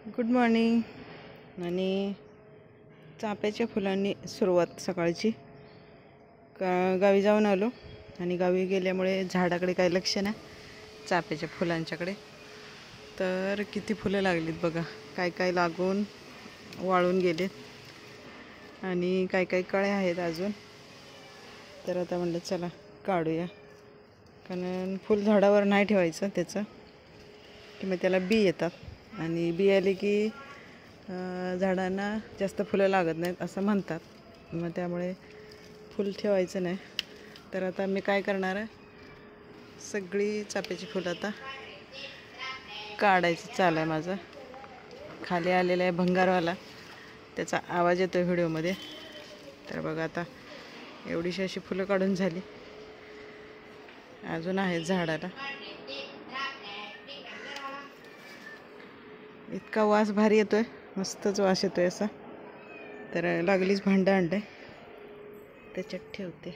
Good morning. आणि चाफ्याच्या फुलांनी सुरुवात सकाळची। गावी जाऊन आलो आणि गावी गेल्यामुळे झाडाकडे काही लक्ष नाही, चाफ्याच्या फुलांच्याकडे। तर किती फुलं लागलीत बघा, काय काय लागून वाळून गेलेत आणि काय काय कळे आहेत अजून। तर आता म्हणलं चला काढूया, कारण फुल झाडावर नाही ठेवायचं त्याचं, की मग त्याला बी येतात आणि बी आले की झाडांना जास्त फुलं लागत नाहीत असं म्हणतात। मग त्यामुळे फुल ठेवायचं नाही। तर आता मी काय करणार आहे, सगळी चाफ्याची फुलं आता काढायचं चालू आहे माझं। खाली आलेला आहे भंगारवाला, त्याचा आवाज येतो व्हिडिओमध्ये। तर बघा आता एवढीशी अशी फुलं काढून झाली, अजून आहेत झाडाला। इतका वास भारी येतोय, मस्तच वास येतोय असा। तर लागलीच भांडं आणलंय, त्याच्यात ठेवते।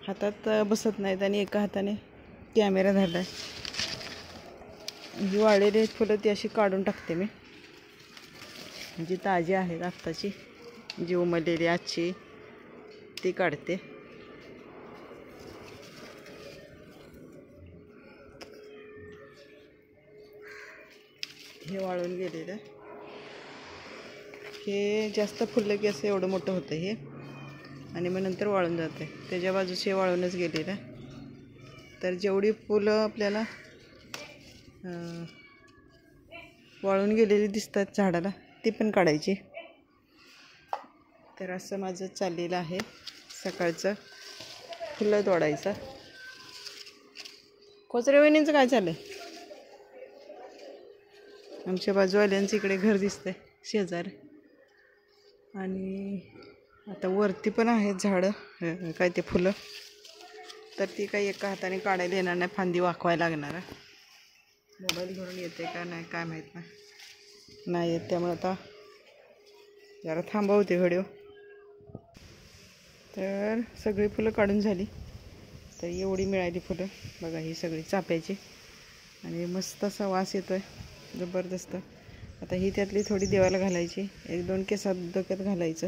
हातात बसत नाहीत आणि एका हाताने कॅमेरा धरलाय। ही वाळलेली फुलं ती अशी काढून टाकते मी, जी ताजी आहेत आत्ताची, जी उमललेली आजची ती काढते। हे वाळून गेलेलं, हे जास्त फुललं की असं एवढं मोठं होतं हे, आणि मग नंतर वाळून जाते। त्याच्या बाजूचे वाळूनच गेलेलं। तर जेवढी फुलं आपल्याला वाळून गेलेली दिसतात झाडाला, ती पण काढायची। तर असं माझं चाललेलं आहे सकाळचं, फुलं तोडायचं। कोचरे वहिनींचं काय चाललंय? आमच्या बाजूवाल्यांचं इकडे घर दिसतंय शेजारी, आणि आता वरती पण आहेत झाडं, काय ते फुलं। तर ती काही एका हाताने काढायला येणार नाही, फांदी वाकवायला लागणार आहे। मोबाईल घेऊन येते का नाही काय माहीत नाही येत, त्यामुळे आता जरा थांबवते व्हिडिओ। तर सगळी फुलं काढून झाली, तर एवढी मिळाली फुलं बघा, ही सगळी चाफ्याची, आणि मस्त असा वास येतोय जबरदस्त। आता ही त्यातली थोडी देवाला घालायची, 1-2 केसात डोक्यात घालायचं।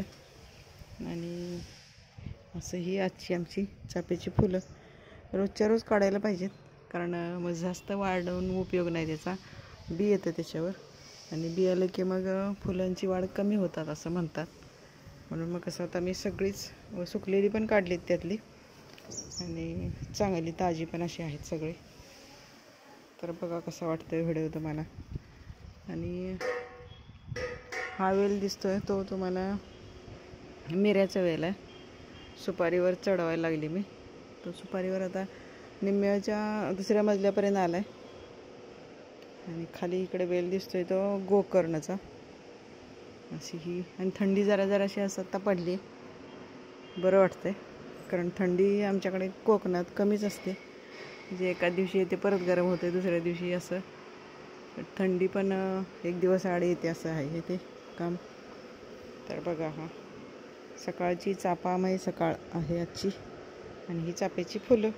आणि असं ही आजची आमची चाफ्याची फुलं रोजच्या रोज काढायला पाहिजेत, कारण मग जास्त वाढवून उपयोग नाही त्याचा, बी येतं त्याच्यावर, आणि बी आलं की मग फुलांची वाढ कमी होतात असं म्हणतात। म्हणून मग कसं आता मी सगळीच सुकलेली पण काढलीत त्यातली, आणि चांगली ताजी पण अशी आहेत सगळे। तर बघा कसा वाटतोय व्हिडिओ तुम्हाला। आणि हा वेल दिसतोय तो तुम्हाला मिऱ्याचा वेल आहे, सुपारीवर चढवायला लागली मी। तो सुपारीवर आता निम्म्याच्या दुसऱ्या मजल्यापर्यंत आलाय, आणि खाली इकडे वेल दिसतोय तो गोकर्णाचा अशी ही। आणि थंडी जरा जराशी असं आता पडली, बरं वाटतंय, कारण थंडी आमच्याकडे कोकणात कमीच असते, म्हणजे एका दिवशी येते परत गरम होते, दुसऱ्या दिवशी असं थंडी पण 1 दिवस आड येते, असं आहे ते काम। तर बघा, हा सकाळची चाफामय सकाळ आहे आजची, आणि ही चाफ्याची फुलं।